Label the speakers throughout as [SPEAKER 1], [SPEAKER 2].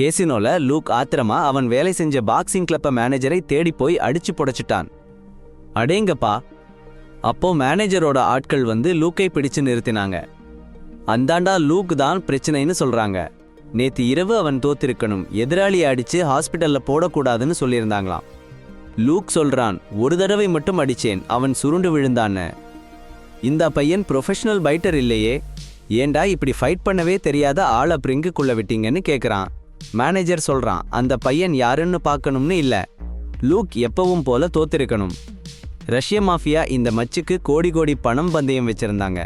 [SPEAKER 1] கேசினோல look ஆத்திரமா அவன் வேலை செஞ்ச பாக்ஸிங் கிளப்ப மேனேஜரை தேடி போய் அடிச்சு புடைச்சிட்டான். அடேங்கப்பா! அப்போ மேனேஜரோட ஆட்கள் வந்து லூக்கை பிடிச்சு நிறுத்தினாங்க. அந்தாண்டா லூக் தான் பிரச்சனைன்னு சொல்றாங்க. நேத்து இரவு அவன் தோத்திருக்கணும், எதிராளியை அடிச்சு ஹாஸ்பிட்டல்ல போடக்கூடாதுன்னு சொல்லியிருந்தாங்களாம். லூக் சொல்றான், ஒரு தடவை மட்டும் அடிச்சேன், அவன் சுருண்டு விழுந்தான்னு. இந்த பையன் ப்ரொஃபஷனல் பைட்டர் இல்லையே, ஏண்டா இப்படி ஃபைட் பண்ணவே தெரியாத ஆளை பிரிங்குக்குள்ள விட்டீங்கன்னு கேட்குறான். மேனேஜர் சொல்றான், அந்த பையன் யாருன்னு பார்க்கணும்னு இல்லை, லூக் எப்பவும் போல தோத்திருக்கணும். ரஷ்ய மாஃபியா இந்த மச்சுக்கு கோடி கோடி பணம் பந்தயம் வச்சிருந்தாங்க.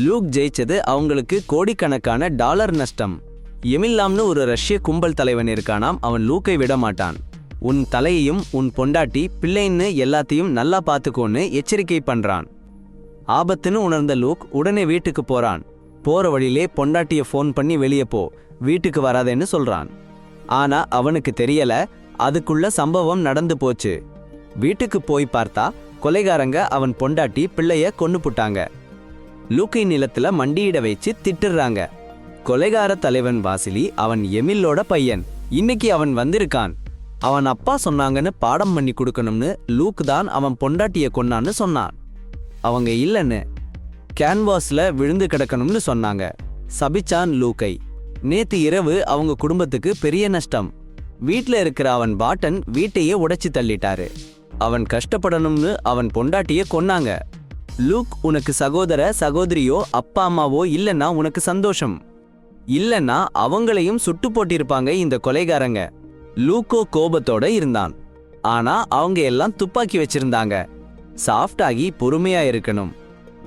[SPEAKER 1] லூக் ஜெயிச்சது அவங்களுக்கு கோடிக்கணக்கான டாலர் நஷ்டம். எமில்லாம்னு ஒரு ரஷ்ய கும்பல் தலைவன் இருக்கானாம். அவன் லூக்கை விட மாட்டான். உன் தலையையும் உன் பொண்டாட்டி பிள்ளைன்னு எல்லாத்தையும் நல்லா பார்த்துக்கோன்னு எச்சரிக்கை பண்றான். ஆபத்துன்னு உணர்ந்த லூக் உடனே வீட்டுக்கு போறான். போற வழியிலே பொண்டாட்டியை ஃபோன் பண்ணி வெளியே போ, வீட்டுக்கு வராதேன்னு சொல்றான். ஆனா அவனுக்கு தெரியல, அதுக்குள்ள சம்பவம் நடந்து போச்சு. வீட்டுக்கு போய் பார்த்தா கொலைகாரங்க அவன் பொண்டாட்டி பிள்ளைய கொன்னு புட்டாங்க. லூக்கை நிலத்துல மண்டியிட வச்சு திட்டுறாங்க. கொலைகார தலைவன் வாசிலி அவன் எமில்லோட பையன். இன்னைக்கு அவன் வந்திருக்கான். அவன் அப்பா சொன்னாங்கன்னு பாடம் பண்ணி கொடுக்கணும்னு லூக் தான் அவன் பொண்டாட்டிய கொன்னான்னு சொன்னான். அவங்க இல்லைன்னு கேன்வாஸ்ல விழுந்து கிடக்கணும்னு சொன்னாங்க. சபிச்சான் லூக்கை. நேத்து இரவு அவங்க குடும்பத்துக்கு பெரிய நஷ்டம். வீட்ல இருக்கிற அவன் பாட்டன் வீட்டையே உடைச்சு தள்ளிட்டாரு. அவன் கஷ்டப்படணும்னு அவன் பொண்டாட்டிய கொன்னாங்க. லூக், உனக்கு சகோதர சகோதரியோ அப்பா அம்மாவோ இல்லைன்னா உனக்கு சந்தோஷம், இல்லைன்னா அவங்களையும் சுட்டு போட்டிருப்பாங்க இந்த கொலைகாரங்க. லூக்கோ கோபத்தோட இருந்தான். ஆனா அவங்க எல்லாம் துப்பாக்கி வச்சிருந்தாங்க. சாஃப்டாகி பொறுமையா இருக்கணும்,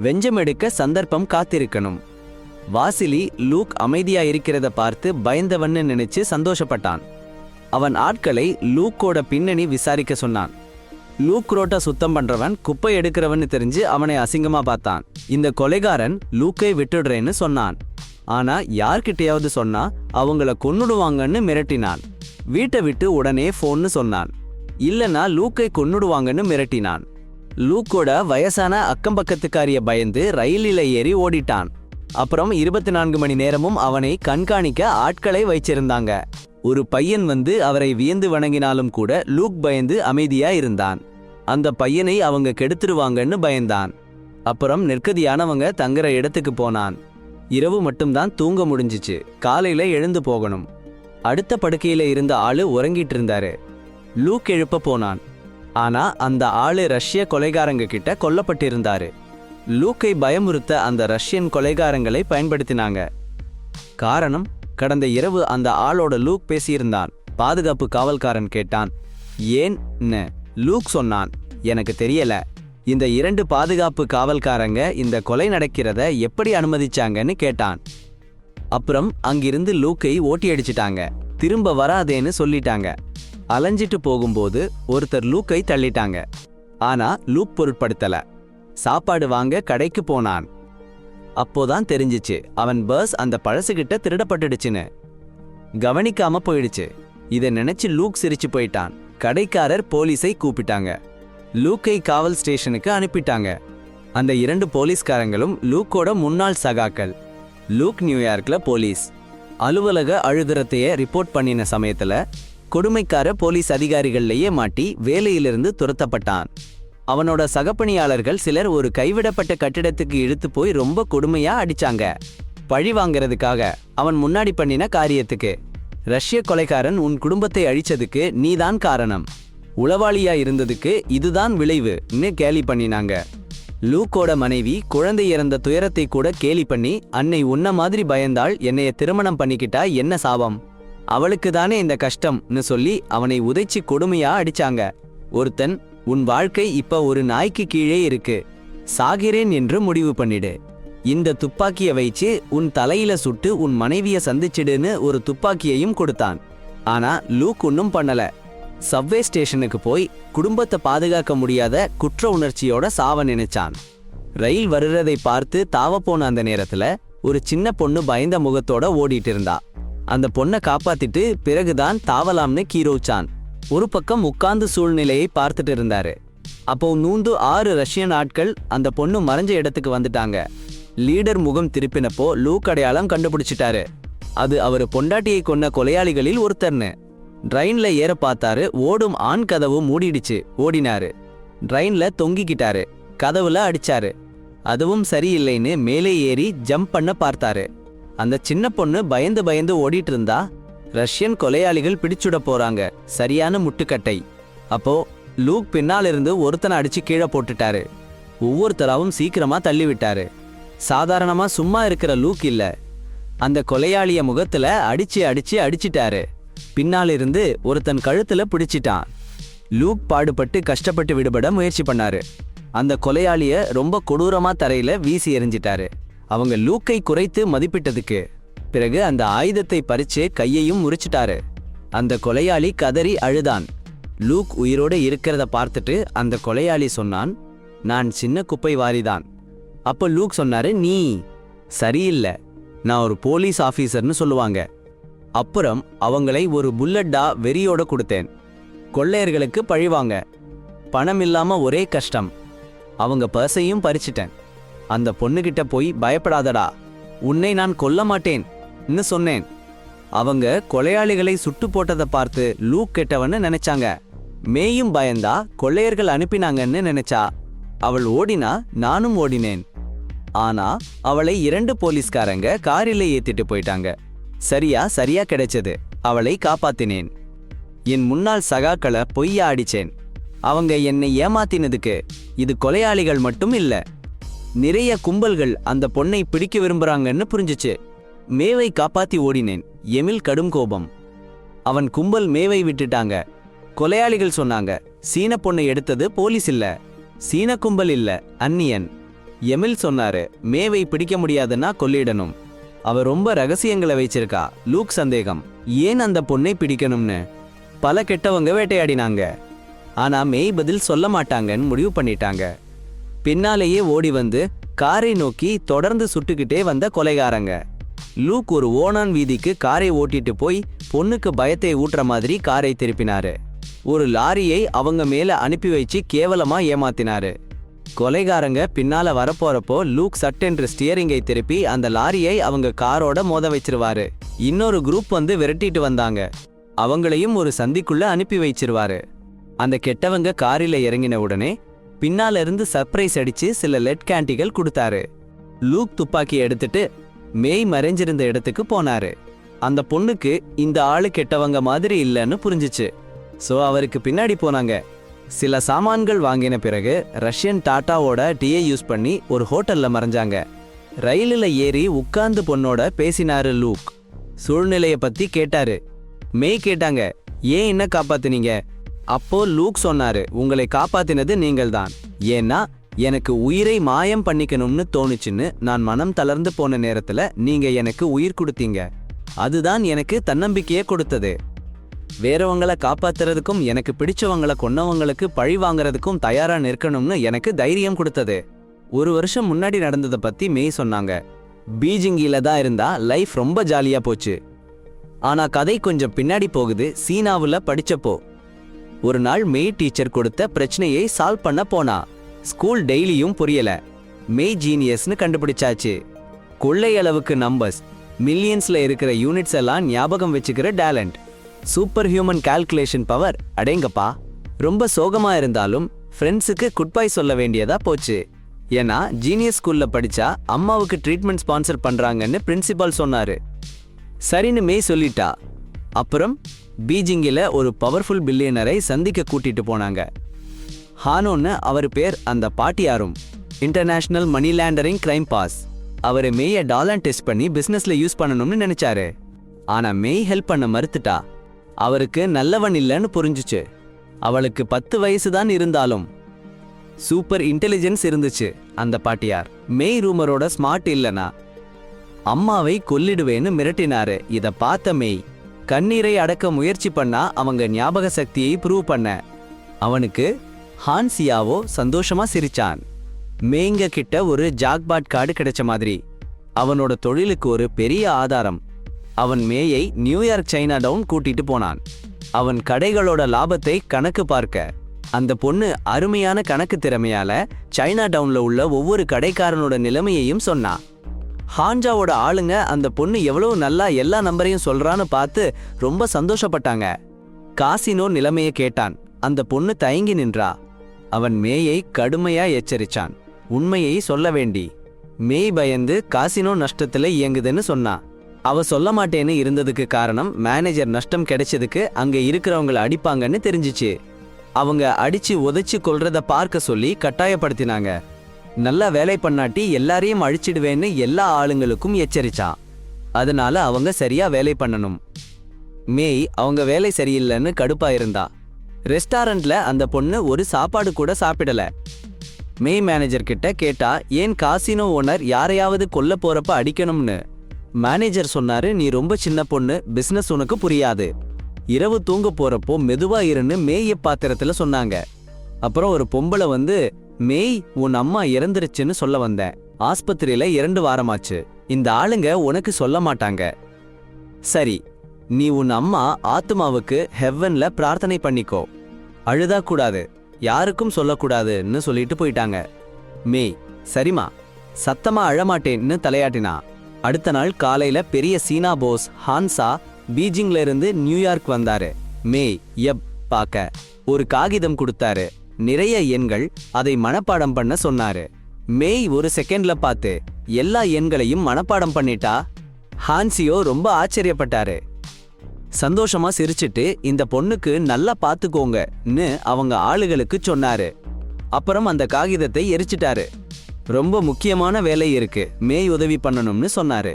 [SPEAKER 1] வெஞ்சம் எடுக்க சந்தர்ப்பம் காத்திருக்கணும். வாசிலி லூக் அமைதியா இருக்கிறத பார்த்து பயந்தவன்னு நினைச்சு சந்தோஷப்பட்டான். அவன் ஆட்களை லூக்கோட பின்னணி விசாரிக்க சொன்னான். லூக் ரோட்டை சுத்தம் பண்றவன், குப்பை எடுக்கிறவன்னு தெரிஞ்சு அவனை அசிங்கமா பார்த்தான். இந்த கொலைகாரன் லூக்கை விட்டுடுறேன்னு சொன்னான். ஆனா யார்கிட்டையாவது சொன்னா அவங்கள கொன்னுடுவாங்கன்னு மிரட்டினான். வீட்டை விட்டு உடனே ஃபோன்னு சொன்னான். இல்லைன்னா லூக்கை கொன்னுடுவாங்கன்னு மிரட்டினான். லூக்கோட வயசான அக்கம்பக்கத்துக்காரிய பயந்து ரயிலில் ஏறி ஓடிட்டான். அப்புறம் 24 மணி நேரமும் அவனை கண்காணிக்க ஆட்களை வைச்சிருந்தாங்க. ஒரு பையன் வந்து அவரை வியந்து வணங்கினாலும் கூட லூக் பயந்து அமைதியா இருந்தான். அந்த பையனை அவங்க கெடுத்துருவாங்கன்னு பயந்தான். அப்புறம் நெற்கதியானவங்க தங்குற இடத்துக்கு போனான். இரவு மட்டும்தான் தூங்க முடிஞ்சிச்சு. காலையில எழுந்து போகணும். அடுத்த படுக்கையில இருந்த ஆளு உறங்கிட்டு இருந்தாரு. லூக் எழுப்ப போனான். ஆனா அந்த ஆளு ரஷ்ய கொலைகாரங்க கிட்ட கொல்லப்பட்டிருந்தாரு. லூக்கை பயமுறுத்த அந்த ரஷ்யன் கொலைகாரங்களை பயன்படுத்தினாங்க. காரணம், கடந்த இரவு அந்த ஆளோட லூக் பேசியிருந்தான். பாதுகாப்பு காவல்காரன் கேட்டான், ஏன்னு? லூக் சொன்னான், எனக்கு தெரியல. இந்த 2 பாதுகாப்பு காவல்காரங்க இந்த கொலை நடக்கிறத எப்படி அனுமதிச்சாங்கன்னு கேட்டான். அப்புறம் அங்கிருந்து லூக்கை ஓட்டி அடிச்சிட்டாங்க. திரும்ப வராதேன்னு சொல்லிட்டாங்க. அலைஞ்சிட்டு போகும்போது ஒருத்தர் லூக்கை தள்ளிட்டாங்க. ஆனா லூக் பொருட்படுத்தல. சாப்பாடு வாங்க கடைக்கு போனான். அப்போதான் தெரிஞ்சிச்சு அவன் பர்ஸ் அந்த பழசுகிட்ட திருடப்பட்டுடுச்சுன்னு. கவனிக்காம போயிடுச்சு. இதை நினைச்சு லூக் சிரிச்சு போயிட்டான். கடைக்காரர் போலீஸை கூப்பிட்டாங்க. லூக்கை காவல் ஸ்டேஷனுக்கு அனுப்பிட்டாங்க. அந்த 2 போலீஸ்காரங்களும் லூக்கோட முன்னாள் சகாக்கள். லூக் நியூயார்க்ல போலீஸ் அலுவலக அழுதறத்தையே ரிப்போர்ட் பண்ணின சமயத்துல கொடுமைக்கார போலீஸ் அதிகாரிகள்லயே மாட்டி வேலையிலிருந்து துரத்தப்பட்டான். அவனோட சகப்பணியாளர்கள் சிலர் ஒரு கைவிடப்பட்ட கட்டிடத்துக்கு இழுத்து போய் ரொம்ப கொடுமையா அடிச்சாங்க. பழி வாங்கிறதுக்காக, அவன் முன்னாடி பண்ணின காரியத்துக்கு. ரஷ்ய கொலைகாரன் உன் குடும்பத்தை அழிச்சதுக்கு நீதான் காரணம், உளவாளியா இருந்ததுக்கு இதுதான் விளைவுன்னு கேலி பண்ணினாங்க. லூக்கோட மனைவி குழந்தை இறந்த துயரத்தை கூட கேலி பண்ணி, அன்னை உன்ன மாதிரி பயந்தாள், என்னைய திருமணம் பண்ணிக்கிட்டா என்ன சாபம், அவளுக்கு தானே இந்த கஷ்டம்னு சொல்லி அவனை உதைச்சி கொடுமையா அடிச்சாங்க. ஒருத்தன், உன் வாழ்க்கை இப்ப ஒரு நாய்க்கு கீழே இருக்கு, சாகிறேன் என்று முடிவு பண்ணிடு, இந்த துப்பாக்கிய வைச்சு உன் தலையில சுட்டு உன் மனைவிய சந்திச்சிடுன்னு ஒரு துப்பாக்கியையும் கொடுத்தான். ஆனா லூக் ஒன்னும் பண்ணல. சப்வே ஸ்டேஷனுக்கு போய் குடும்பத்தை பாதுகாக்க முடியாத குற்ற உணர்ச்சியோட சாவ நினைச்சான். ரயில் வருறதை பார்த்து தாவ போன அந்த நேரத்துல ஒரு சின்ன பொண்ணு பயந்த முகத்தோட ஓடிட்டு இருந்தா. அந்த பொண்ணை காப்பாத்திட்டு பிறகுதான் தாவலாம்னு கீரோச்சான். ஒரு பக்கம் உட்கார்ந்து சூழ்நிலையை பார்த்துட்டு இருந்தாரு. அப்போ 6 ரஷ்யன் ஆட்கள் அந்த பொண்ணு மறைஞ்ச இடத்துக்கு வந்துட்டாங்க. லீடர் முகம் திருப்பினப்போ லூக் அடையாளம் கண்டுபிடிச்சிட்டாரு. அது அவர் பொண்டாட்டியை கொன்ன கொலையாளிகளில் ஒருத்தர்னு. ட்ரெயின்ல ஏற பார்த்தாரு, ஓடும் ஆண் கதவு மூடிடுச்சு. ஓடினாரு. ட்ரெயின்ல தொங்கிக்கிட்டாரு. கதவுல அடிச்சாரு. அதுவும் சரியில்லைன்னு மேலே ஏறி ஜம்ப் பண்ண பார்த்தாரு. அந்த சின்ன பொண்ணு பயந்து பயந்து ஓடிட்டு இருந்தா. ரஷ்யன் கொலையாளிகள் பிடிச்சுட போறாங்க. சரியான முட்டுக்கட்டை. அப்போ லூக் பின்னாலிருந்து ஒருத்தனை அடிச்சு கீழே போட்டுட்டாரு. ஒவ்வொருத்தராவும் சீக்கிரமா தள்ளி விட்டாரு. சாதாரணமா சும்மா இருக்கிற லூக் இல்ல, அந்த கொலையாளிய முகத்துல அடிச்சு அடிச்சு அடிச்சிட்டாரு. பின்னாலிருந்து ஒருத்தன் கழுத்துல பிடிச்சிட்டான். லூக் பாடுபட்டு கஷ்டப்பட்டு விடுபட முயற்சி பண்ணாரு. அந்த கொலையாளிய ரொம்ப கொடூரமா தரையில வீசி எறிஞ்சிட்டாரு. அவங்க லூக்கை குறைத்து மதிப்பிட்டதுக்கு பிறகு அந்த ஆயுதத்தை பறிச்சு கையையும் முறிச்சிட்டாரு. அந்த கொலையாளி கதறி அழுதான். லூக் உயிரோட இருக்கிறத பார்த்துட்டு அந்த கொலையாளி சொன்னான், நான் சின்ன குப்பை வாரிதான். அப்ப லூக் சொன்னாரு, நீ சரியில்லை, நான் ஒரு போலீஸ் ஆபீசர்னு சொல்லுவாங்க. அப்புறம் அவங்களை ஒரு புல்லட்டா வெறியோட கொடுத்தேன். கொள்ளையர்களுக்கு பழிவாங்க. பணம் இல்லாம ஒரே கஷ்டம். அவங்க பர்ஸையும் பறிச்சிட்டேன். அந்த பொண்ணுகிட்ட போய் பயப்படாதடா, உன்னை நான் கொல்ல மாட்டேன்னு சொன்னேன். அவங்க கொலையாளிகளை சுட்டு போட்டதை பார்த்து லூக் கெட்டவன்னு நினைச்சாங்க. மேயும் பயந்தா கொள்ளையர்கள் அனுப்பினாங்கன்னு நினைச்சா. அவள் ஓடினா, நானும் ஓடினேன். ஆனா அவளை 2 போலீஸ்காரங்க காரில் ஏத்திட்டு போயிட்டாங்க. சரியா கிடைச்சது. அவளை காப்பாத்தினேன். என் முன்னாள் சகாக்களை பொய்யா அடிச்சேன். அவங்க என்னை ஏமாத்தினதுக்கு. இது கொலையாளிகள் மட்டும் இல்ல, நிறைய கும்பல்கள் அந்த பொண்ணை பிடிக்க விரும்புறாங்கன்னு புரிஞ்சுச்சு. மேவை காப்பாத்தி ஓடினேன். எமில் கடும் கோபம். அவன் கும்பல் மேவை விட்டுட்டாங்க. கொலையாளிகள் சொன்னாங்க, சீன பொண்ணை எடுத்தது போலீஸ் இல்ல, சீன கும்பல் இல்ல, அந்நியன். எமில் சொன்னாரு, மேவை பிடிக்க முடியாதுன்னா கொல்லிடணும். அவ ரொம்ப ரகசியங்களை வச்சிருக்கா. லூக் சந்தேகம், ஏன் அந்த பொண்ணை பிடிக்கணும்னு. பல கெட்டவங்க வேட்டையாடினாங்க. ஆனா மேய் பதில் சொல்ல மாட்டாங்கன்னு முடிவு பண்ணிட்டாங்க. பின்னாலேயே ஓடி வந்து காரை நோக்கி தொடர்ந்து சுட்டுக்கிட்டே வந்த கொலைகாரங்க. லூக் ஒரு ஓனான் வீதிக்கு காரை ஓட்டிட்டு போய் பொண்ணுக்கு பயத்தை ஊட்டுற மாதிரி காரை திருப்பினாரு. ஒரு லாரியை அவங்க மேல அனுப்பி வச்சு கேவலமா ஏமாத்தினாரு. கொலைகாரங்க பின்னால வரப்போறப்போ லூக் சட்டென்று ஸ்டியரிங்கை திருப்பி அந்த லாரியை அவங்க காரோட மோத வச்சிருவாரு. இன்னொரு குரூப் வந்து விரட்டிட்டு வந்தாங்க. அவங்களையும் ஒரு சந்திக்குள்ள அனுப்பி வச்சிருவாரு. அந்த கெட்டவங்க காரில இறங்கின உடனே பின்னால இருந்து சர்ப்ரைஸ் அடிச்சு சில லெட் கேண்டிகள் கொடுத்தாரு. லூக் துப்பாக்கி எடுத்துட்டு மேய் மறைஞ்சிருந்த இடத்துக்கு போனாரு. அந்த பொண்ணுக்கு இந்த ஆளு கெட்டவங்க மாதிரி இல்லைன்னு புரிஞ்சிச்சு. சோ அவருக்கு பின்னாடி போனாங்க. சில சாமான்கள் வாங்கின பிறகு ரஷ்யன் டாட்டாவோட டீயை யூஸ் பண்ணி ஒரு ஹோட்டல்ல மறைஞ்சாங்க. ரயிலில் ஏறி உட்கார்ந்து பொண்ணோட பேசினாரு லூக். சூழ்நிலைய பத்தி கேட்டாரு. மேய் கேட்டாங்க, ஏன் என்ன காப்பாத்தினீங்க? அப்போ லூக் சொன்னாரு, உங்களை காப்பாத்தினது நீங்கள்தான். ஏன்னா எனக்கு உயிரை மாயம் பண்ணிக்கணும்னு தோணுச்சுன்னு நான் மனம் தளர்ந்து போன நேரத்துல நீங்க எனக்கு உயிர் கொடுத்தீங்க. அதுதான் எனக்கு தன்னம்பிக்கையே கொடுத்தது. வேறவங்களை காப்பாத்துறதுக்கும் எனக்கு பிடிச்சவங்களை கொன்னவங்களுக்கு பழி வாங்குறதுக்கும் தயாரா நிற்கணும்னு எனக்கு தைரியம் கொடுத்தது. 1 வருஷம் முன்னாடி நடந்ததை பத்தி மேய் சொன்னாங்க. பீஜிங்கில தான் இருந்தா லைஃப் ரொம்ப ஜாலியா போச்சு. ஆனா கதை கொஞ்சம் பின்னாடி போகுது. சீனாவுல படிச்சப்போ ஒரு நாள் மேய் டீச்சர் கொடுத்த பிரச்சனையை சால்வ் பண்ண போனா. ஸ்கூல் டெய்லியும் புரியல. மேய் ஜீனியஸ்னு கண்டுபிடிச்சாச்சு. கொள்ளை அளவுக்கு நம்பர்ஸ், மில்லியன்ஸ்ல இருக்கிற யூனிட்ஸ் எல்லாம் ஞாபகம் வச்சுக்கிற talent, super human calculation power. அடேங்கப்பா. ரொம்ப சோகமா இருந்தாலும் ஃப்ரெண்ட்ஸுக்கு குட் பை சொல்ல வேண்டியதா போச்சு. ஏன்னா ஜீனியஸ் ஸ்கூல்ல படிச்சா அம்மாவுக்கு ட்ரீட்மெண்ட் ஸ்பான்சர் பண்றாங்கன்னு பிரின்சிபால் சொன்னாரு. சரின்னு மேய் சொல்லிட்டா. அப்புறம் பீஜிங்கில் ஒரு பவர்ஃபுல் பில்லியனரை சந்திக்க கூட்டிட்டு போனாங்க. ஹானோன்னு அவர் பேர். அந்த பாட்டியாரும் இன்டர்நேஷனல் மணி லேண்டரிங் கிரைம் பாஸ். அவரை மேயை டாலர் டெஸ்ட் பண்ணி பிசினஸ்ல யூஸ் பண்ணணும்னு நினைச்சாரு. ஆனா மேய் ஹெல்ப் பண்ண மறுத்துட்டா. அவருக்கு நல்லவன் இல்லைன்னு புரிஞ்சுச்சு. அவளுக்கு 10 வயசு தான் இருந்தாலும் சூப்பர் இன்டெலிஜென்ஸ் இருந்துச்சு. அந்த பாட்டியார் மேய் ரூமரோட ஸ்மார்ட் இல்லனா அம்மாவை கொல்லிடுவேன்னு மிரட்டினாரு. இத பார்த்த மேய் கண்ணீரை அடக்க முயற்சி பண்ணா. அவங்க ஞாபக சக்தியை ப்ரூவ் பண்ண அவனுக்கு ஹான்சியாவோ சந்தோஷமா சிரிச்சான். மேய்ங்க கிட்ட ஒரு ஜாக்பாட் கார்டு கிடைச்ச மாதிரி. அவனோட தொழிலுக்கு ஒரு பெரிய ஆதாரம். அவன் மேயை நியூயார்க் சைனா டவுன் கூட்டிட்டு போனான். அவன் கடைகளோட லாபத்தை கணக்கு பார்க்க. அந்த பொண்ணு அருமையான கணக்கு திறமையால சைனா டவுன்ல உள்ள ஒவ்வொரு கடைக்காரனோட நிலைமையையும் சொன்னா. ஹான்ஜாவோட ஆளுங்க அந்த பொண்ணு எவ்வளவு நல்லா எல்லா நம்பரையும் சொல்றான்னு பார்த்து ரொம்ப சந்தோஷப்பட்டாங்க. காசினோ நிலைமையை கேட்டான். அந்த பொண்ணு தயங்கி நின்றா. அவன் மேயை கடுமையா எச்சரிச்சான், உண்மையை சொல்ல வேண்டி. மேய் பயந்து காசினோ நஷ்டத்துல இயங்குதுன்னு சொன்னா. அவ சொல்ல மாட்டேன்னு இருந்ததுக்கு காரணம் மேனேஜர் நஷ்டம் கிடைச்சதுக்கு அங்க இருக்கிறவங்களை அடிப்பாங்கன்னு தெரிஞ்சிச்சு. அவங்க அடிச்சு உதைச்சு கொல்றத பார்க்க சொல்லி கட்டாயப்படுத்தினாங்க. நல்லா வேலை பண்ணாட்டி எல்லாரையும் அழிச்சிடுவேன்னு எல்லா ஆளுங்களுக்கும் எச்சரிச்சான். அதனால அவங்க சரியா வேலை பண்ணணும். மேய் அவங்க வேலை சரியில்லைன்னு கடுப்பா இருந்தா. ரெஸ்டாரண்ட்ல அந்த பொண்ணு ஒரு சாப்பாடு கூட சாப்பிடல. மேய் மேனேஜர் கிட்ட கேட்டா, ஏன் காசினோ ஓனர் யாரையாவது கொல்ல போறப்ப அடிக்கணும்னு. மேனேஜர் சொன்னாரு, நீ ரொம்ப சின்ன பொண்ணு, பிசினஸ் உனக்கு புரியாது. இரவு தூங்க போறப்போ மெதுவா இருன்னு மேய பாத்திரத்துல சொன்னாங்க. அப்புறம் ஒரு பொம்பளை வந்து, மேய் உன் அம்மா இறந்துருச்சுன்னு சொல்ல வந்தேன். ஆஸ்பத்திரியில 2 வாரமாச்சு. இந்த ஆளுங்க உனக்கு சொல்ல மாட்டாங்க. சரி, நீ உன் அம்மா ஆத்மாவுக்கு ஹெவன்ல பிரார்த்தனை பண்ணிக்கோ. அழுதா கூடாது, யாருக்கும் சொல்லக்கூடாதுன்னு சொல்லிட்டு போயிட்டாங்க. மேய் சரிமா, சத்தமா அழமாட்டேன்னு தலையாட்டினா. அடுத்த நாள் காலையில பெரிய சீனா போஸ் ஹான்சா பீஜிங்ல இருந்து நியூயார்க் வந்தாரு. மேய் பார்க்க ஒரு காகிதம் கொடுத்தாரு. நிறைய எண்கள், அதை மனப்பாடம் பண்ண சொன்னாரு. மேய் ஒரு செகண்ட்ல பார்த்து எல்லா எண்களையும் மனப்பாடம் பண்ணிட்டா. ஹான்சியோ ரொம்ப ஆச்சரியப்பட்டாரு. சந்தோஷமா சிரிச்சிட்டு, இந்த பொண்ணுக்கு நல்லா பாத்துக்கோங்கன்னு அவங்க ஆளுகளுக்கு சொன்னாரு. அப்புறம் அந்த காகிதத்தை எரிச்சிட்டாரு. ரொம்ப முக்கியமான வேலை இருக்கு, மேய் உதவி பண்ணணும்னு சொன்னாரு.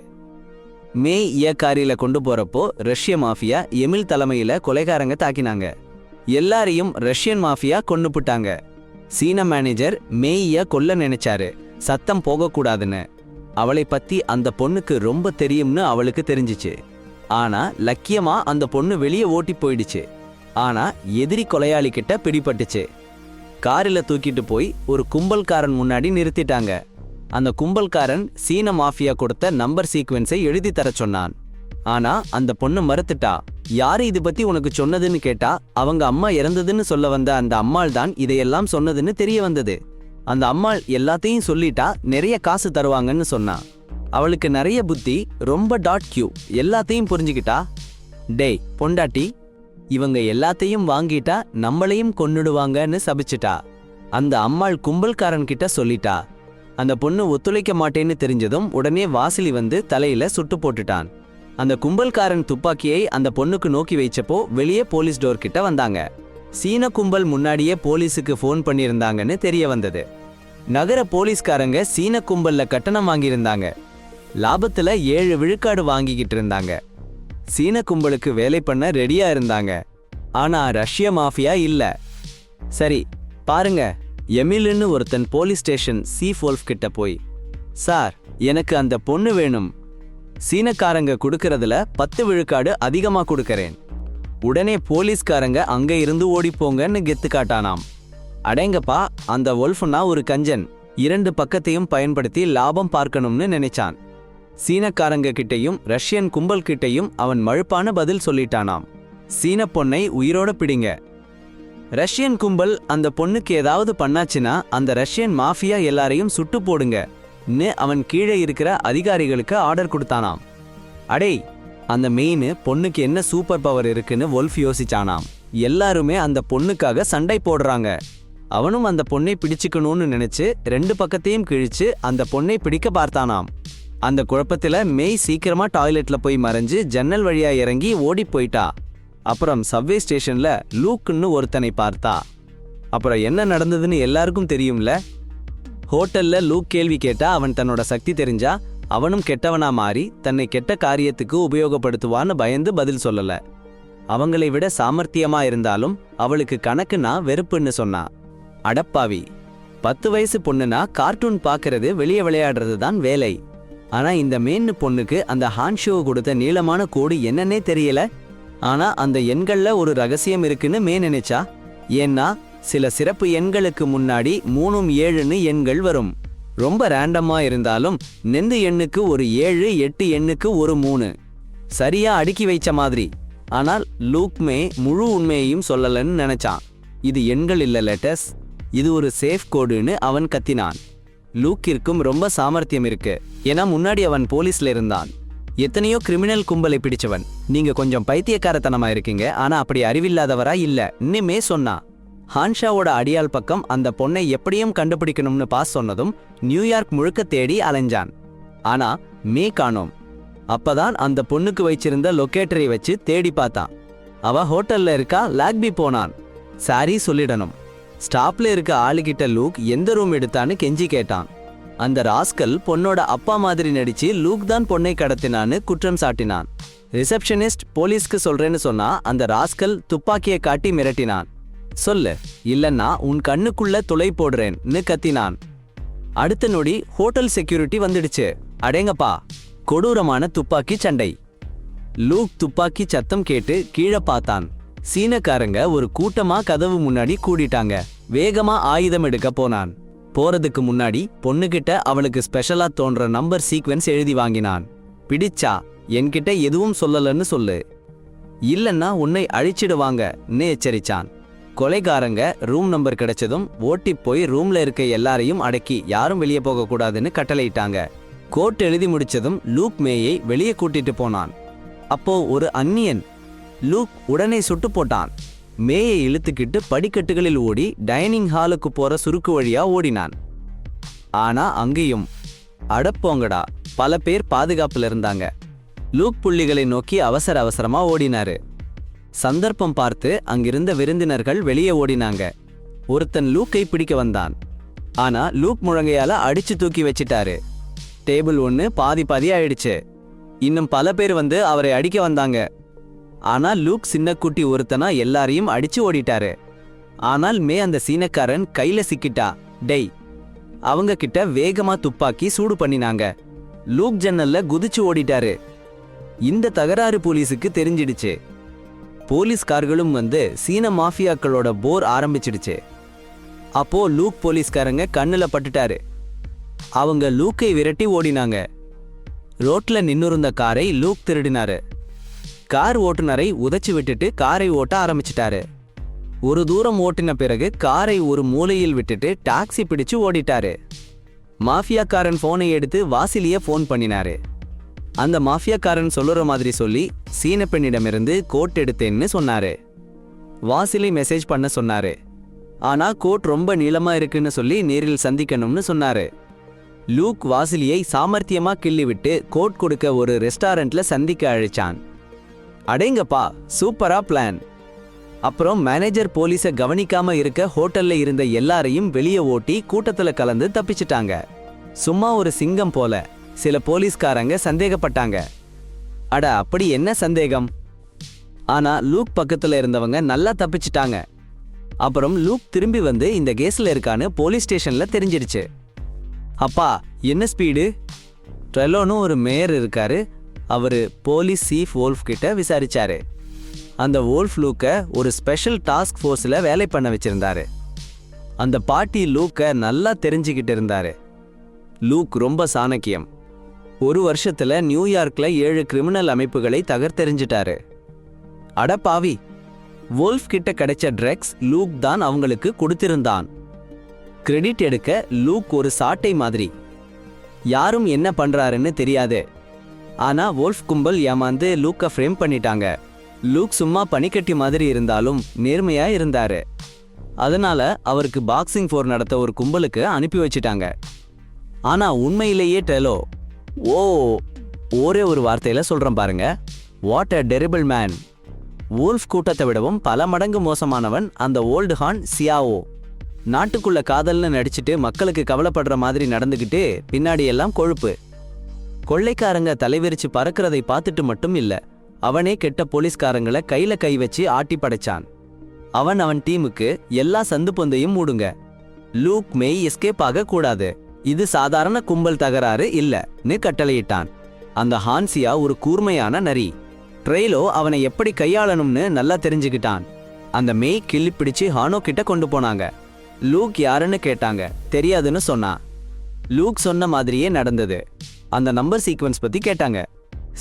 [SPEAKER 1] மேய் இயக்காரியில கொண்டு போறப்போ ரஷ்ய மாஃபியா எமில் தலைமையில கொலைகாரங்க தாக்கினாங்க. எல்லாரையும் ரஷ்யன் மாஃபியா கொன்னுப்புட்டாங்க. சீன மேனேஜர் மேய கொல்ல நினைச்சாரு, சத்தம் போகக்கூடாதுன்னு. அவளை பத்தி அந்த பொண்ணுக்கு ரொம்ப தெரியும்னு அவளுக்கு தெரிஞ்சிச்சு. ஆனா லக்கியமா அந்த பொண்ணு வெளியே ஓட்டி போயிடுச்சு. ஆனா எதிரி கொலையாளி கிட்ட பிடிபட்டுச்சு. காரில தூக்கிட்டு போய் ஒரு கும்பல்காரன் முன்னாடி நிறுத்திட்டாங்க. அந்த கும்பல்காரன் சீன மாஃபியா கொடுத்த நம்பர் சீக்வென்ஸை எழுதி தர சொன்னான். ஆனா அந்த பொண்ணு மறுத்துட்டா. யாரு இது பத்தி உனக்கு சொன்னதுன்னு கேட்டா, அவங்க அம்மா இறந்ததுன்னு சொல்ல வந்த அந்த அம்மாள் தான் இதையெல்லாம் சொன்னதுன்னு தெரிய வந்தது. அந்த அம்மாள் எல்லாத்தையும் சொல்லிட்டா நிறைய காசு தருவாங்கன்னு சொன்னா. அவளுக்கு நிறைய புத்தி, ரொம்ப .q எல்லாத்தையும் புரிஞ்சுக்கிட்டா. டேய் பொண்டாட்டி, இவங்க எல்லாத்தையும் வாங்கிட்டா நம்மளையும் கொன்னுடுவாங்கன்னு சபிச்சிட்டா. அந்த அம்மாள் கும்பல்காரன் கிட்ட சொல்லிட்டா. அந்த பொண்ணு ஒத்துழைக்க மாட்டேன்னு தெரிஞ்சதும் உடனே வாசிலி வந்து தலையில சுட்டு போட்டுட்டான். அந்த கும்பல்காரன் துப்பாக்கியை அந்த பொண்ணுக்கு நோக்கி வைச்சப்போ வெளியே போலீஸ் டோர் கிட்ட வந்தாங்க. சீன கும்பல் முன்னாடியே போலீஸுக்கு ஃபோன் பண்ணியிருந்தாங்கன்னு தெரிய வந்தது. நகர போலீஸ்காரங்க சீன கும்பல்ல கட்டணம் வாங்கியிருந்தாங்க. லாபத்துல 7 விழுக்காடு வாங்கிக்கிட்டு இருந்தாங்க. சீன கும்பலுக்கு வேலை பண்ண ரெடியா இருந்தாங்க. ஆனா ரஷ்ய மாஃபியா இல்ல. சரி பாருங்க, எமில்னு ஒருத்தன் போலீஸ் ஸ்டேஷன் C12 கிட்ட போய், சார் எனக்கு அந்த பொண்ணு வேணும், சீனக்காரங்க கொடுக்கறதுல 10 விழுக்காடு அதிகமா கொடுக்கறேன். உடனே போலீஸ்காரங்க அங்க இருந்து ஓடிப்போங்கன்னு கெத்து காட்டானாம். அடேங்கப்பா, அந்த ஒல்ஃப்னா ஒரு கஞ்சன், 2 பக்கத்தையும் பயன்படுத்தி லாபம் பார்க்கணும்னு நினைச்சான். சீனக்காரங்க கிட்டையும் ரஷ்யன் கும்பல் கிட்டையும் அவன் மழுப்பான பதில் சொல்லிட்டானாம். சீன பொண்ணை உயிரோட பிடிங்க. ரஷ்யன் கும்பல் அந்த பொண்ணுக்கு ஏதாவது பண்ணாச்சுன்னா அந்த ரஷ்யன் மாஃபியா எல்லாரையும் சுட்டு போடுங்கன்னு அவன் கீழே இருக்கிற அதிகாரிகளுக்கு ஆர்டர் கொடுத்தானாம். அடே, அந்த மெயின் பொண்ணுக்கு என்ன சூப்பர் பவர் இருக்குன்னு ஒல்ஃப் யோசிச்சானாம். எல்லாருமே அந்த பொண்ணுக்காக சண்டை போடுறாங்க. அவனும் அந்த பொண்ணை பிடிச்சுக்கணும்னு நினைச்சு 2 பக்கத்தையும் கிழிச்சு அந்த பொண்ணை பிடிக்க பார்த்தானாம். அந்த குழப்பத்துல மேய் சீக்கிரமா டாய்லெட்ல போய் மறைஞ்சு ஜன்னல் வழியா இறங்கி ஓடி போயிட்டா. அப்புறம் சப்வே ஸ்டேஷன்ல லூக்குன்னு ஒருத்தனை பார்த்தா. அப்புறம் என்ன நடந்ததுன்னு எல்லாருக்கும் தெரியும்ல. ஹோட்டல்ல லூக் கேள்வி கேட்டா அவன் தன்னோட சக்தி தெரிஞ்சா அவனும் கெட்டவனா மாறி தன்னை கெட்ட காரியத்துக்கு உபயோகப்படுத்துவான்னு பயந்து பதில் சொல்லல. அவங்களை விட சாமர்த்தியமா இருந்தாலும் அவளுக்கு கணக்குனா வெறுப்புன்னு சொன்னா. அடப்பாவி, 10 வயசு பொண்ணுனா கார்ட்டூன் பாக்குறது, வெளியே விளையாடுறது தான் வேலை. ஆனா இந்த மேன்னு பொண்ணுக்கு அந்த ஹான்ஷோ கொடுத்த நீளமான கோடு என்னன்னே தெரியல. ஆனா அந்த எண்கள்ல ஒரு ரகசியம் இருக்குன்னு மே நினைச்சா. ஏன்னா சில சிறப்பு எண்களுக்கு முன்னாடி 3 7ன்னு எண்கள் வரும். ரொம்ப ரேண்டமா இருந்தாலும் நெந்து எண்ணுக்கு ஒரு 7, 8 எண்ணுக்கு ஒரு 3 சரியா அடுக்கி வைச்ச மாதிரி. ஆனால் லூக்மே முழு உண்மையையும் சொல்லலன்னு நினைச்சான். இது எண்கள் இல்ல லெட்டர்ஸ், இது ஒரு சேஃப் கோடுன்னு அவன் கத்தினான். லூக்கிற்கும் ரொம்ப சாமர்த்தியம் இருக்கு. ஏன்னா முன்னாடி அவன் போலீஸ்ல இருந்தான். எத்தனையோ கிரிமினல் கும்பலை பிடிச்சவன். நீங்க கொஞ்சம் பைத்தியக்காரத்தனமா இருக்கீங்க, ஆனா அப்படி அறிவில்லாதவரா இல்ல இன்னுமே சொன்னா. ஹான்ஷாவோட அடியாள் பக்கம் அந்த பொண்ணை எப்படியும் கண்டுபிடிக்கணும்னு பாஸ் சொன்னதும் நியூயார்க் முழுக்க தேடி அலைஞ்சான். ஆனா மே காணோம். அப்பதான் அந்த பொண்ணுக்கு வச்சிருந்த லொக்கேட்டரை வச்சு தேடி பார்த்தான். அவ ஹோட்டல்ல இருக்கா. லாக்பி போனான். சாரி சொல்லிடணும். ஸ்டாப்ல இருக்க ஆளுகிட்ட லூக் எந்த ரூம் எடுத்தான்னு கெஞ்சி கேட்டான். அந்த ராஸ்கல் பொண்ணோட அப்பா மாதிரி நடிச்சு லூக் தான் பொண்ணை கடத்தினான்னு குற்றம் சாட்டினான். ரிசப்ஷனிஸ்ட் போலீஸ்க்கு சொல்றேன்னு சொன்னா அந்த ராஸ்கல் துப்பாக்கியை காட்டி மிரட்டினான். சொல்லு, இல்லன்னா உன் கண்ணுக்குள்ள துளை போடுறேன்னு கத்தினான். அடுத்த நொடி ஹோட்டல் செக்யூரிட்டி வந்துடுச்சு. அடேங்கப்பா, கொடூரமான துப்பாக்கி சண்டை. லூக் துப்பாக்கி சத்தம் கேட்டு கீழே பார்த்தான். சீனக்காரங்க ஒரு கூட்டமா கதவு முன்னாடி கூடிட்டாங்க. வேகமா ஆயுதம் எடுக்க போனான். போறதுக்கு முன்னாடி பொண்ணுகிட்ட அவளுக்கு ஸ்பெஷலா தோன்ற நம்பர் சீக்வென்ஸ் எழுதி வாங்கினான். பிடிச்சா என்கிட்ட எதுவும் சொல்லலன்னு சொல்லு, இல்லன்னா உன்னை அழிச்சிடுவாங்கன்னு எச்சரிச்சான். கொலைகாரங்க ரூம் நம்பர் கிடைச்சதும் ஓட்டி போய் ரூம்ல இருக்க எல்லாரையும் அடக்கி யாரும் வெளியே போக கூடாதுன்னு கட்டளையிட்டாங்க. கோர்ட் எழுதி முடிச்சதும் லூக் மேயை வெளியே கூட்டிட்டு போனான். அப்போ ஒரு அந்நியன். லூக் உடனே சுட்டு போட்டான். மேயை இழுத்துக்கிட்டு படிக்கட்டுகளில் ஓடி டைனிங் ஹாலுக்கு போற சுருக்கு வழியா ஓடினான். ஆனா அங்கேயும் அடப்போங்கடா, பல பேர் பாதுகாப்புல இருந்தாங்க. லூக் புள்ளிகளை நோக்கி அவசர அவசரமா ஓடினாரு. சந்தர்ப்பம் பார்த்து அங்கிருந்த விருந்தினர்கள் வெளியே ஓடினாங்க. ஒருத்தன் லூக்கை பிடிக்க வந்தான். ஆனா லூக் முழங்கையால அடிச்சு தூக்கி வச்சிட்டாரு. டேபிள் ஒன்று பாதி பாதி ஆயிடுச்சு. இன்னும் பல பேர் வந்து அவரை அடிக்க வந்தாங்க. ஆனா லூக் சின்ன குட்டி ஒருத்தனா எல்லாரையும் அடிச்சு ஓடிட்டாரு. ஆனால் மே அந்த சீனக்காரன் கையில சிக்கிட்டா. டெய், அவங்க கிட்ட வேகமா துப்பாக்கி சூடு பண்ணினாங்க. லூக் ஜன்னல்ல குதிச்சு ஓடிட்டாரு. இந்த தகராறு போலீஸுக்கு தெரிஞ்சிடுச்சு. போலீஸ்காரர்களும் வந்து சீன மாஃபியாக்களோட போர் ஆரம்பிச்சிடுச்சு. அப்போ லூக் போலீஸ்காரங்க கண்ணுல பட்டுட்டாரு. அவங்க லூக்கை விரட்டி ஓடினாங்க. ரோட்ல நின்னுருந்த காரை லூக் திருடினாரு. கார் ஓட்டுநரை உதைச்சு விட்டுட்டு காரை ஓட்ட ஆரம்பிச்சிட்டாரு. ஒரு தூரம் ஓட்டின பிறகு காரை ஒரு மூலையில் விட்டுட்டு டாக்ஸி பிடிச்சு ஓடிட்டாரு. மாஃபியாக்காரன் போனை எடுத்து வாசிலிய போன் பண்ணினாரு. அந்த மாஃபியாக்காரன் சொல்லுற மாதிரி சொல்லி சீன பெண்ணிடமிருந்து கோட் எடுத்தேன்னு சொன்னாரு. வாசிலி மெசேஜ் பண்ண சொன்னாரு. ஆனா கோட் ரொம்ப நீளமா இருக்குன்னு சொல்லி நேரில் சந்திக்கணும்னு சொன்னாரு. லூக் வாசிலியை சாமர்த்தியமா கிள்ளி விட்டு கோட் கொடுக்க ஒரு ரெஸ்டாரண்ட்ல சந்திக்க அழைச்சான். அடேங்கப்பா, சூப்பரா பிளான். அப்புறம் மேனேஜர் போலீஸை கவனிக்காம இருக்க ஹோட்டல்ல இருந்த எல்லாரையும் வெளியே ஓட்டி கூட்டத்துல கலந்து தப்பிச்சிட்டாங்க. சும்மா ஒரு சிங்கம் போல. சில போலீஸ்காரங்க சந்தேகப்பட்டாங்க. அட, அப்படி என்ன சந்தேகம்? ஆனா லூக் பக்கத்துல இருந்தவங்க நல்லா தப்பிச்சிட்டாங்க. அப்புறம் லூக் திரும்பி வந்து இந்த கேஸ்ல இருக்கான்னு போலீஸ் ஸ்டேஷன்ல தெரிஞ்சிடுச்சு. அப்பா, என்ன ஸ்பீடு? ட்ரெலோன்னு ஒரு மேயர் இருக்காரு. அவரு போலீஸ் சீஃப் வோல்ஃப் கிட்ட விசாரிச்சாரு. அந்த வோல்ஃப் லூக்கை ஒரு ஸ்பெஷல் டாஸ்க் ஃபோர்ஸில் வேலை பண்ண வச்சிருந்தாரு. அந்த பாட்டி லூக்கை நல்லா தெரிஞ்சுக்கிட்டு இருந்தாரு. லூக் ரொம்ப சாணக்கியம். ஒரு வருஷத்துல நியூயார்க்ல 7 கிரிமினல் அமைப்புகளை தகர்த்தெறிஞ்சிட்டாரு. அடப்பாவி, வோல்ஃப் கிட்ட கிடைச்ச ட்ரக்ஸ் லூக் தான் அவங்களுக்கு கொடுத்திருந்தான். கிரெடிட் எடுக்க லூக் ஒரு சாட்டை மாதிரி. யாரும் என்ன பண்றாருன்னு தெரியாது. ஆனா வோல்ஃப் கும்பல் ஏமாந்து லூக்கை ஃப்ரேம் பண்ணிட்டாங்க. லூக் சும்மா பனிக்கட்டி மாதிரி இருந்தாலும் நேர்மையா இருந்தாரு. அதனால அவருக்கு பாக்ஸிங் போர் நடத்த ஒரு கும்பலுக்கு அனுப்பி வச்சிட்டாங்க. ஆனா உண்மையிலேயே டெலோ ஒரே ஒரு வார்த்தையில சொல்றேன் பாருங்க, what a terrible man. Wolf கூட்டத்தை விடவும் பல மடங்கு மோசமானவன் அந்த ஓல்டு ஹான் சியாவோ. நாட்டுக்குள்ள காதல்னு நடிச்சுட்டு மக்களுக்கு கவலைப்படுற மாதிரி நடந்துக்கிட்டு பின்னாடி எல்லாம் கொழுப்பு. கொள்ளைக்காரங்க தலைவிரிச்சு பறக்கிறதை பார்த்துட்டு மட்டும் இல்ல, அவனே கெட்ட போலீஸ்காரங்களை கையில கை வச்சு ஆட்டி படைச்சான். அவன் டீமுக்கு எல்லா சந்து பொந்தையும் மூடுங்க. லூக் மேய் எஸ்கேப் ஆக கூடாது. இது சாதாரண கும்பல் தகராறு இல்லன்னு கட்டளையிட்டான். அந்த ஹான்சியா ஒரு கூர்மையான நரி. ட்ரெயிலோ அவனை எப்படி கையாளணும்னு நல்லா தெரிஞ்சுக்கிட்டான். அந்த மேய் கிள்ளி பிடிச்சு ஹானோ கிட்ட கொண்டு போனாங்க. லூக் யாருன்னு கேட்டாங்க. தெரியாதுன்னு சொன்னான். லூக் சொன்ன மாதிரியே நடந்தது. அந்த நம்பர் சீக்வன்ஸ் பத்தி கேட்டாங்க.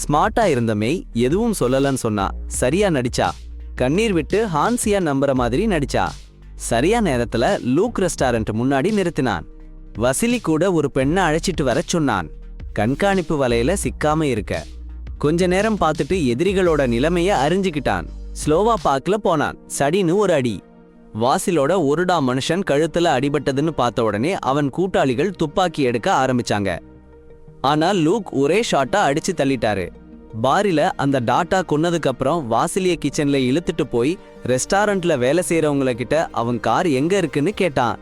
[SPEAKER 1] ஸ்மார்ட்டா இருந்த மேய் எதுவும் சொல்லலன்னு சொன்னா. சரியா நடிச்சா. கண்ணீர் விட்டு ஹான்சியா நம்புற மாதிரி நடிச்சா. சரியா நேரத்துல லூக் ரெஸ்டாரண்ட் முன்னாடி நிறுத்தினான். வசிலி கூட ஒரு பெண்ணை அழைச்சிட்டு வரச் சொன்னான். கண்காணிப்பு வலையில சிக்காம இருக்க. கொஞ்ச நேரம் பார்த்துட்டு எதிரிகளோட நிலைமைய அறிஞ்சுக்கிட்டான். ஸ்லோவா பார்க்கல போனான். சடின்னு ஒரு அடி. வாசிலோட ஒருடா மனுஷன் கழுத்துல அடிபட்டதுன்னு பார்த்த உடனே அவன் கூட்டாளிகள் துப்பாக்கி எடுக்க ஆரம்பிச்சாங்க. ஆனால் லூக் ஒரே ஷாட்டா அடிச்சு தள்ளிட்டாரு. பாரில அந்த டாட்டா கொன்னதுக்கு அப்புறம் வாசிலிய கிச்சன்ல இழுத்துட்டு போய் ரெஸ்டாரண்ட்ல வேலை செய்யறவங்கள கிட்ட அவன் கார் எங்க இருக்குன்னு கேட்டான்.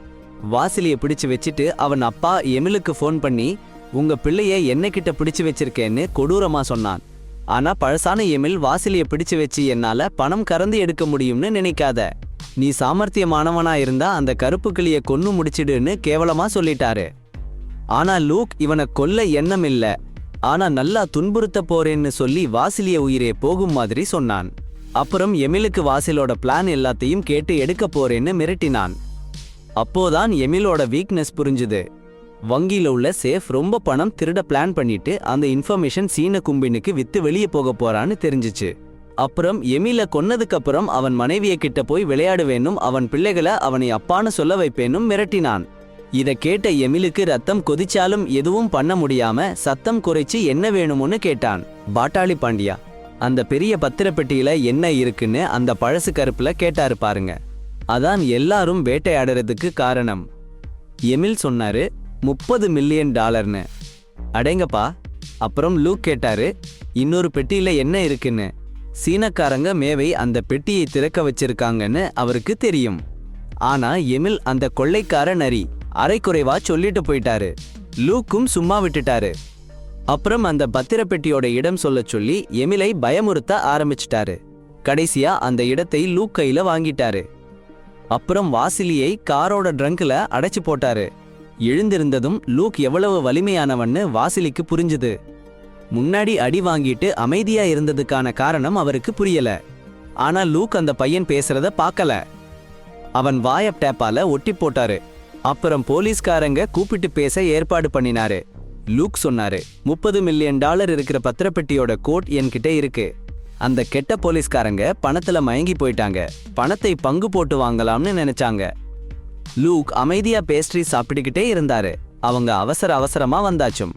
[SPEAKER 1] வாசிலிய பிடிச்சு வச்சுட்டு அவன் அப்பா எமிலுக்கு ஃபோன் பண்ணி, உங்க பிள்ளைய என்ன கிட்ட பிடிச்சு வச்சிருக்கேன்னு கொடூரமா சொன்னான். ஆனா பழசான எமில், வாசிலிய பிடிச்சு வச்சு என்னால பணம் கறந்து எடுக்க முடியும்னு நினைக்காத. நீ சாமர்த்தியமானவனா இருந்தா அந்த கருப்பு கிளிய கொன்னு முடிச்சிடுன்னு கேவலமா சொல்லிட்டாரு. ஆனா லூக் இவனை கொல்ல எண்ணம் இல்ல, ஆனா நல்லா துன்புறுத்த போறேன்னு சொல்லி வாசிலிய உயிரே போகும் மாதிரி சொன்னான். அப்புறம் எமிலுக்கு வாசிலோட பிளான் எல்லாத்தையும் கேட்டு எடுக்க போறேன்னு மிரட்டினான். அப்போதான் எமிலோட வீக்னஸ் புரிஞ்சுது. வங்கியில உள்ள சேஃப் ரொம்ப பணம் திருட பிளான் பண்ணிட்டு அந்த இன்ஃபர்மேஷன் சீன கும்பினுக்கு வித்து வெளியே போக போறான்னு தெரிஞ்சிச்சு. அப்புறம் எமில கொன்னதுக்கு அப்புறம் அவன் மனைவிய கிட்ட போய் விளையாடுவேனும் அவன் பிள்ளைகளை அவனை அப்பான்னு சொல்ல வைப்பேனும் மிரட்டினான். இத கேட்ட எமிலுக்கு ரத்தம் கொதிச்சாலும் எதுவும் பண்ண முடியாம சத்தம் குறைச்சு என்ன வேணும்னு கேட்டான். பாட்டாளி பாண்டியா, அந்த பெரிய பத்திரப்பெட்டியில என்ன இருக்குன்னு அந்த பழசு கருப்புல கேட்டாரு பாருங்க. அதான் எல்லாரும் வேட்டையாடுறதுக்கு காரணம். எமில் சொன்னாரு, $30 மில்லியன். அடேங்கப்பா. அப்புறம் லூக் கேட்டாரு, இன்னொரு பெட்டியில என்ன இருக்குன்னு. சீனக்காரங்க மேவை அந்த பெட்டியை திறக்க வச்சிருக்காங்கன்னு அவருக்கு தெரியும். ஆனா எமில் அந்த கொள்ளைக்கார நரி அரைக்குறைவா சொல்லிட்டு போயிட்டாரு. லூக்கும் சும்மா விட்டுட்டாரு. அப்புறம் அந்த பத்திரப்பெட்டியோட இடம் சொல்ல சொல்லி எமிலை பயமுறுத்த ஆரம்பிச்சிட்டாரு. கடைசியா அந்த இடத்தை லூக் கையில வாங்கிட்டாரு. அப்புறம் வாசிலியை காரோட ட்ரங்க்ல அடைச்சு போட்டாரு. எழுந்திருந்ததும் லூக் எவ்வளவு வலிமையானவன்னு வாசிலிக்கு புரிஞ்சுது. முன்னாடி அடி வாங்கிட்டு அமைதியா இருந்ததுக்கான காரணம் அவருக்கு புரியல. ஆனா லூக் அந்த பையன் பேசுறத பார்க்கல. அவன் வாய டேப்பால ஒட்டி போட்டாரு. அப்புறம் போலீஸ்காரங்க கூப்பிட்டு பேச ஏற்பாடு பண்ணினாரு. லூக் சொன்னாரு, $30 மில்லியன் இருக்கிற பத்திரப்பெட்டியோட கோட் என்கிட்ட இருக்கு. அந்த கெட்ட போலீஸ்காரங்க பணத்துல மயங்கி போயிட்டாங்க. பணத்தை பங்கு போட்டு வாங்கலாம்னு நினைச்சாங்க. லூக் அமைதியா பேஸ்ட்ரி சாப்பிட்டுக்கிட்டே இருந்தாரு. அவங்க அவசரமா வந்தாச்சும்.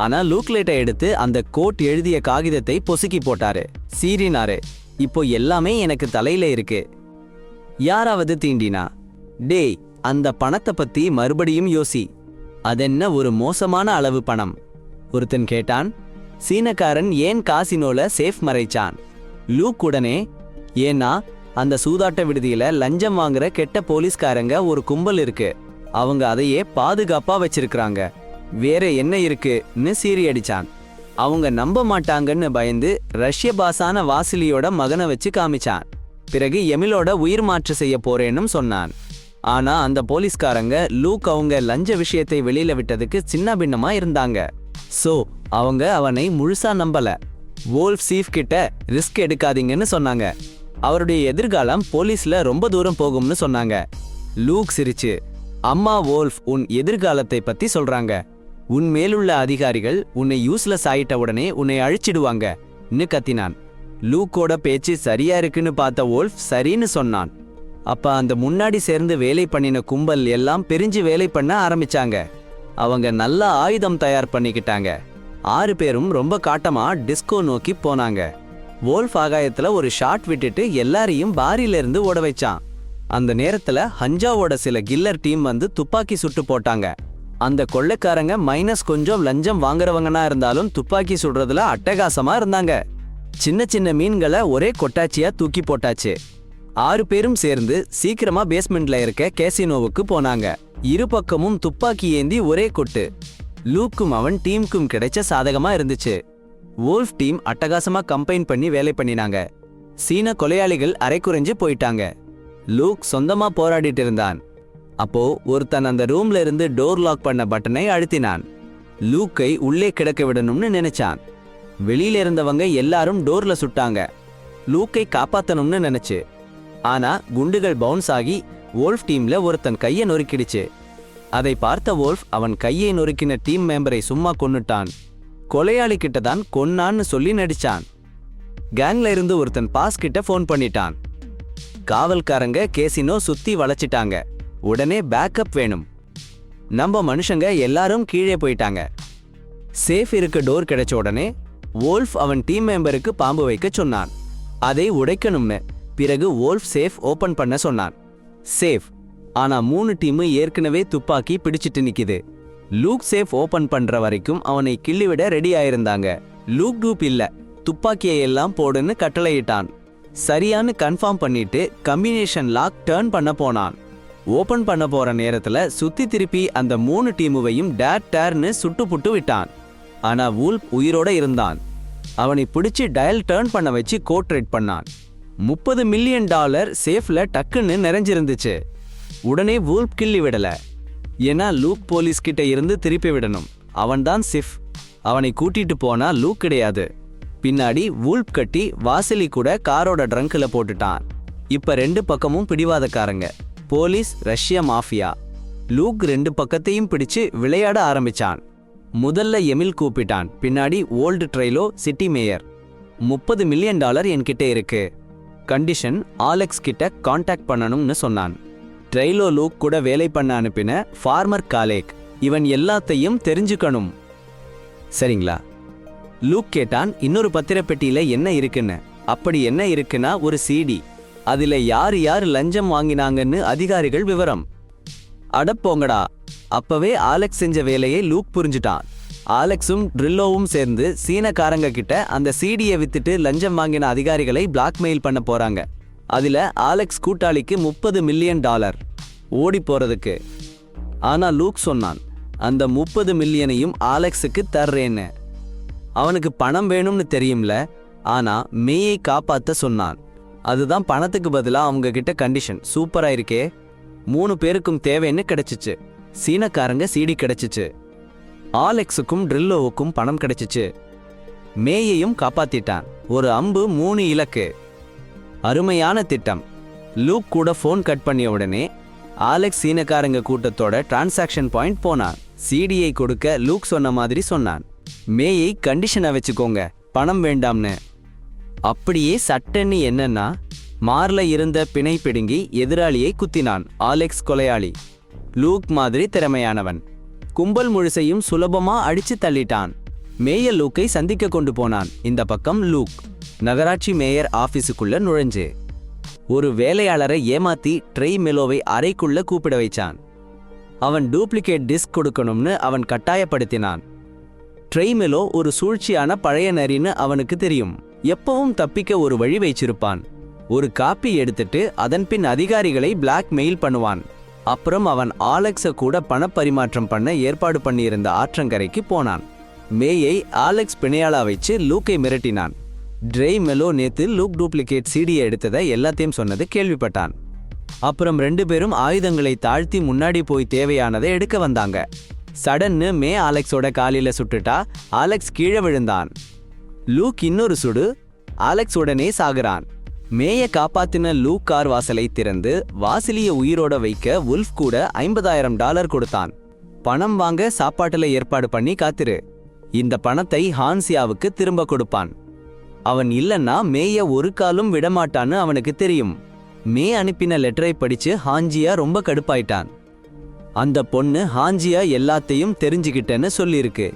[SPEAKER 1] ஆனா லூக்லேட்டை எடுத்து அந்த கோட் எழுதிய காகிதத்தை பொசுக்கி போட்டாரு. சீறினாரு, இப்போ எல்லாமே எனக்கு தலையில இருக்கு. யாராவது தீண்டினா, டேய் அந்த பணத்தை பத்தி மறுபடியும் யோசி. அதென்ன ஒரு மோசமான அளவு பணம்? ஒருத்தன் கேட்டான். சீனக்காரன் ஏன் காசினோல சேஃப் மறைச்சான்? லூக் உடனே, ஏன்னா அந்த சூதாட்ட விடுதியில லஞ்சம் வாங்குற கெட்ட போலீஸ்காரங்க ஒரு கும்பல் இருக்கு. அவங்க அதையே பாதுகாப்பா வச்சிருக்கிறாங்க. வேற என்ன இருக்குன்னு சீறி அடிச்சான். அவங்க நம்ப மாட்டாங்கன்னு பயந்து ரஷ்ய பாசான வாசிலியோட மகனை வச்சு காமிச்சான். பிறகு எமிலோட உயிர் மாற்று செய்ய போறேன்னு சொன்னான். ஆனா அந்த போலீஸ்காரங்க லூக் அவங்க லஞ்ச விஷயத்தை வெளியில விட்டதுக்கு சின்ன பின்னமா இருந்தாங்க. சோ அவங்க அவனை முழுசா நம்பல. வோல்ஃப் சீஃப் கிட்ட ரிஸ்க் எடுக்காதீங்கன்னு சொன்னாங்க. அவருடைய எதிர்காலம் போலீஸ்ல ரொம்ப தூரம் போகும்னு சொன்னாங்க. லூக் சிரிச்சு, அம்மா வோல்ஃப் உன் எதிர்காலத்தை பத்தி சொல்றாங்க. உன் மேலுள்ள அதிகாரிகள் உன்னை யூஸ்லெஸ் ஆயிட்ட உடனே உன்னை அழிச்சிடுவாங்கன்னு கத்தினான். லூக்கோட பேச்சு சரியா இருக்குன்னு பார்த்த வோல்ஃப் சரின்னு சொன்னான். அப்ப அந்த முன்னாடி சேர்ந்து வேலை பண்ணின கும்பல் எல்லாம் பிரிஞ்சு வேலை பண்ண ஆரம்பிச்சாங்க. அவங்க நல்ல ஆயுதம் தயார் பண்ணிக்கிட்டாங்க. 6 பேரும் ரொம்ப காட்டமா டிஸ்கோ நோக்கி போனாங்க. வோல்ஃப் ஆகாயத்துல ஒரு ஷாட் விட்டுட்டு எல்லாரையும் பாரில இருந்து ஓட வச்சான். அந்த நேரத்துல ஹஞ்சாவோட சில கில்லர் டீம் வந்து துப்பாக்கி சுட்டு போட்டாங்க. அந்த கொள்ளைக்காரங்க மைனஸ் கொஞ்சம் லஞ்சம் வாங்குறவங்கன்னா இருந்தாலும் துப்பாக்கி சுடுறதுல அட்டகாசமா இருந்தாங்க. சின்ன சின்ன மீன்களை ஒரே கொட்டாச்சியா தூக்கி போட்டாச்சு. 6 பேரும் சேர்ந்து சீக்கிரமா பேஸ்மெண்ட்ல இருக்க கேசினோவுக்கு போனாங்க. இரு பக்கமும் துப்பாக்கி ஏந்தி ஒரே கொட்டு. லூக்கும் அவன் டீமுக்கும் கிடைச்ச சாதகமா இருந்துச்சு. வோல்ஃப் டீம் அட்டகாசமா கம்பைன் பண்ணி வேலை பண்ணினாங்க. சீன கொலையாளிகள் அரைக்குறைஞ்சு போயிட்டாங்க. லூக் சொந்தமா போராடிட்டு இருந்தான். அப்போ ஒருத்தன் அந்த ரூம்ல இருந்து டோர் லாக் பண்ண பட்டனை அழுத்தினான். லூக்கை உள்ளே கிடக்க விடணும்னு நினைச்சான். வெளியில இருந்தவங்க எல்லாரும் டோர்ல சுட்டாங்க. லூக்கை காப்பாத்தணும்னு நினைச்சு. ஆனா குண்டுகள் பவுன்ஸ் ஆகி வோல்ஃப் டீம்ல ஒருத்தன் கையை நொறுக்கிடுச்சு. அதை பார்த்த வோல்ஃப் அவன் கையை நொறுக்கின டீம் மெம்பரை சும்மா கொன்னுட்டான். கொலையாளி கிட்ட தான் கொன்னான்னு சொல்லி நடிச்சான். கேங்ல இருந்து ஒருத்தன் பாஸ் கிட்ட ஃபோன் பண்ணிட்டான். காவல்காரங்க கேசினோ சுத்தி வளைச்சிட்டாங்க. உடனே பேக்கப் வேணும். நம்ம மனுஷங்க எல்லாரும் கீழே போயிட்டாங்க. சேஃப் இருக்க டோர் கிடைச்ச உடனே வோல்ஃப் அவன் டீம் மெம்பருக்கு பாம்பு வைக்க சொன்னான். அதை உடைக்கணும்னு. பிறகு வோல்ஃப் சேஃப் ஓபன் பண்ண சொன்னான். சேஃப். ஆனா 3 டீமு ஏற்கனவே துப்பாக்கி பிடிச்சிட்டு நிக்குது. லூக் சேஃப் ஓபன் பண்ற வரைக்கும் அவனை கிள்ளிவிட ரெடி ஆயிருந்தாங்க. லூக் டூப் இல்ல, துப்பாக்கியை எல்லாம் போடுன்னு கட்டளையிட்டான். சரியான்னு கன்ஃபார்ம் பண்ணிட்டு கம்பினேஷன் லாக் டர்ன் பண்ண போனான். ஓபன் பண்ண போற நேரத்துல சுத்தி திருப்பி அந்த 3 டீமுவையும் டேர்னு சுட்டு புட்டு விட்டான். ஆனா வூல்ப் உயிரோட இருந்தான். அவனை பிடிச்சி டயல் டர்ன் பண்ண வச்சு கோட் ரெட் பண்ணான். $30 மில்லியன் சேஃப்ல டக்குன்னு நிறைஞ்சிருந்துச்சு. உடனே வூல்ப் கிள்ளி விடல. ஏன்னா லூக் போலீஸ் கிட்ட இருந்து திருப்பி விடணும். அவன்தான் சிஃப். அவனை கூட்டிட்டு போனா லூக் கிடையாது. பின்னாடி வூல்ப் கட்டி வாசிலி கூட காரோட ட்ரங்க்ல போட்டுட்டான். இப்ப 2 பக்கமும் பிடிவாதக்காரங்க. போலீஸ், ரஷ்ய மாஃபியா. லூக் 2 பக்கத்தையும் பிடிச்சு விளையாட ஆரம்பிச்சான். முதல்ல எமில் கூப்பிட்டான். பின்னாடி ஓல்டு ட்ரெய்லோ சிட்டி மேயர். $30 மில்லியன் என்கிட்ட இருக்கு. கண்டிஷன் ஆலெக்ஸ் கிட்ட கான்டாக்ட் பண்ணணும்னு சொன்னான். ட்ரெய்லோ லூக் கூட வேலை பண்ண அனுப்பின ஃபார்மர் காலேக். இவன் எல்லாத்தையும் தெரிஞ்சுக்கணும். சரிங்களா? லூக் கேட்டான், இன்னொரு பத்திரப்பெட்டியில என்ன இருக்குன்னு. அப்படி என்ன இருக்குன்னா ஒரு சிடி. அதுல யார் யார் லஞ்சம் வாங்கினாங்கன்னு அதிகாரிகள் விவரம். அடப்போங்கடா. அப்பவே ஆலெக்ஸ் செஞ்ச வேலையை லூக் புரிஞ்சுட்டான். ஆலெக்ஸும் ட்ரில்லோவும் சேர்ந்து சீனக்காரங்க கிட்ட அந்த சிடியை வித்துட்டு லஞ்சம் வாங்கின அதிகாரிகளை பிளாக்மெயில் பண்ண போறாங்க. அதுல ஆலெக்ஸ் கூட்டாளிக்கு $30 மில்லியன் ஓடி போறதுக்கு. ஆனா லூக் சொன்னான், அந்த 30 மில்லியனையும் ஆலெக்ஸுக்கு தர்றேன்னு. அவனுக்கு பணம் வேணும்னு தெரியும்ல. ஆனா மேயை காப்பாத்த சொன்னான். அதுதான் பணத்துக்கு பதிலா அவங்க கிட்ட கண்டிஷன். சூப்பரா இருக்கே. 3 பேருக்கும் தேவைன்னு கிடைச்சிச்சு. சீனக்காரங்க சிடி கிடைச்சிச்சு. ஆலெக்ஸுக்கும் ட்ரில்லோவுக்கும் பணம் கிடைச்சிச்சு. மேயையும் காப்பாத்திட்டான். ஒரு அம்பு 3 இலக்கு. அருமையான திட்டம். லூக் கூட ஃபோன் கட் பண்ணிய உடனே ஆலெக்ஸ் சீனக்காரங்க கூட்டத்தோட டிரான்சாக்ஷன் பாயிண்ட் போனான். சிடியை கொடுக்க லூக் சொன்ன மாதிரி சொன்னான். மேயை கண்டிஷனை வச்சுக்கோங்க, பணம் வேண்டாம்னு. அப்படியே சட்டன்னு என்னன்னா மார்ல இருந்த பிணை பிடுங்கி எதிராளியை குத்தினான். ஆலெக்ஸ் கொலையாளி. லூக் மாதிரி திறமையானவன். கும்பல் முழுசையும் சுலபமா அடிச்சு தள்ளிட்டான். மேயர் லூக்கை சந்திக்க கொண்டு போனான். இந்த பக்கம் லூக் நகராட்சி மேயர் ஆபீஸுக்குள்ள நுழைஞ்சு ஒரு வேலையாளரை ஏமாத்தி ட்ரெய் மெலோவை அறைக்குள்ள கூப்பிட வைச்சான். அவன் டூப்ளிகேட் டிஸ்க் கொடுக்கணும்னு அவன் கட்டாயப்படுத்தினான். ட்ரெய் மெலோ ஒரு சூழ்ச்சியான பழைய நரின்னு அவனுக்கு தெரியும். எப்பவும் தப்பிக்க ஒரு வழி வைச்சிருப்பான். ஒரு காப்பி எடுத்துட்டு அதன் பின் அதிகாரிகளை பிளாக் மெயில் பண்ணுவான். அப்புறம் அவன் ஆலெக்ஸ கூட பணப்பரிமாற்றம் பண்ண ஏற்பாடு பண்ணியிருந்த ஆற்றங்கரைக்கு போனான். மேயை ஆலெக்ஸ் பிணையாளா வச்சு லூக்கை மிரட்டினான். ட்ரெய் மெலோ நேத்து லூக் டூப்ளிகேட் சிடியை எடுத்ததை எல்லாத்தையும் சொன்னது கேள்விப்பட்டான். அப்புறம் 2 பேரும் ஆயுதங்களை தாழ்த்தி முன்னாடி போய் தேவையானதை எடுக்க வந்தாங்க. சடன்னு மே ஆலெக்ஸோட காலில சுட்டுட்டா. ஆலெக்ஸ் கீழே விழுந்தான். லூக் இன்னொரு சுடு. ஆலெக்ஸ் உடனே சாகுறான். மேய காப்பாத்தின லூக் கார் வாசலை திறந்து வாசிலிய உயிரோட வைக்க வுல்ஃப் கூட $50,000 கொடுத்தான். பணம் வாங்க சாப்பாட்டுல ஏற்பாடு பண்ணி காத்திரு. இந்த பணத்தை ஹான்சியாவுக்கு திரும்ப கொடுப்பான். அவன் இல்லன்னா மேய ஒரு காலும் விடமாட்டான்னு அவனுக்கு தெரியும். மே அனுப்பின லெட்டரை படிச்சு ஹான்ஜியா ரொம்ப கடுப்பாயிட்டான். அந்த பொண்ணு ஹான்ஜியா எல்லாத்தையும் தெரிஞ்சுக்கிட்டேன்னு சொல்லியிருக்கு.